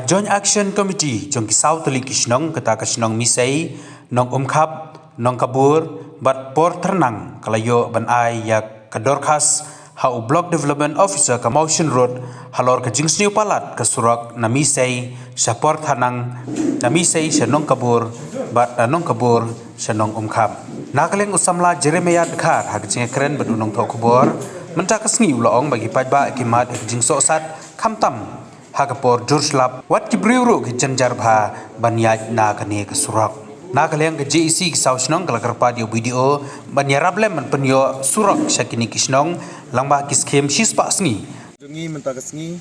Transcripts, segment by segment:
Joint Action Committee jong kisau tuli kisnong kata kisnong misai nong umkap nong kabur bat por ternang kalayo ban ai ya kadorkas hau block development officer ka motion road halor ka jingsniu palat ka surak na misai sa por thanang na misai sa nong kabur bat nong kabur sa nong umkap nakaleng usamla Jeremiah Khar hak jing kren badunong thokbor menta kasngiu loong bagi pajba kimat jingso sat khamtam Hakapor Jurslap wat kibriuru ki janjar bha banyaj na kane ka surak nakaleng ke JEC ki sausnong kalakarpa dio video banyarable man penyo surak sakini kisnong langba kiskem shispa sngi jongi mentakasngi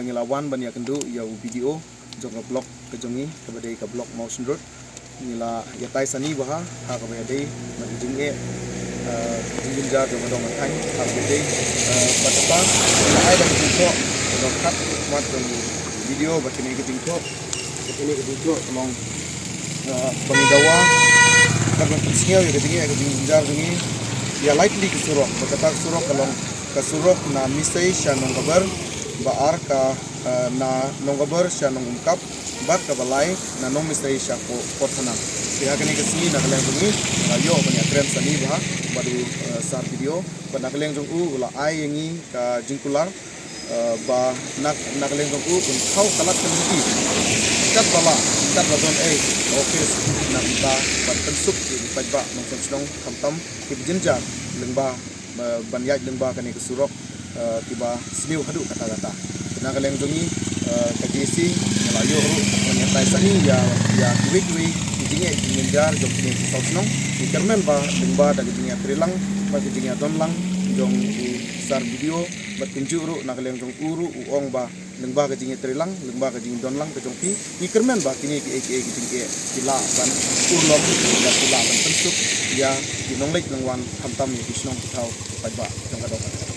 ngilawan banyak kendu ya video jong blok ke jongi ke badai ke blok motion road ngila ya tai sani baha ha ke badai man jinge jinjar jong dong kan ha ke badai patapa ai dong jingko dong kat mat jong video bakini ke jingko mong pengidawa karena pensinya ya ke jinjar jongi ya likely ke surok berkata surok kalong ke surok na misai shanong kabar baar ka na nonggabar shanong umkap bat ka balai na nong misai shako porthana ya kene ke sini na kaleng bungi ayo banyak keren sani bah badu sar video pada kaleng jong u la ai yengi ka jingkular ba nak kaleng jong u un khau kalat kemiti kat badon office na ba bat pensuk di pajba nong senong kamtam ki jinjar lengba banyaj lengba kane ke surok tiba sniu hadu kata-kata na kaleng jongi KJC ngelayo ru menyatai sani ya kuwi jinge jinjar jong kini sausnong di kermen ba lengba da jinge trilang ba jinge donlang jong sar video bat kunjuru na kaleng jong uru uong ba lengba ka jinge trilang lengba ka jinge donlang ke jong ki kermen ba kini ki jinge kila ban urlom da kila ban pensuk ya kinonglek langwan hamtam ni kisnong tau pajba jong kadok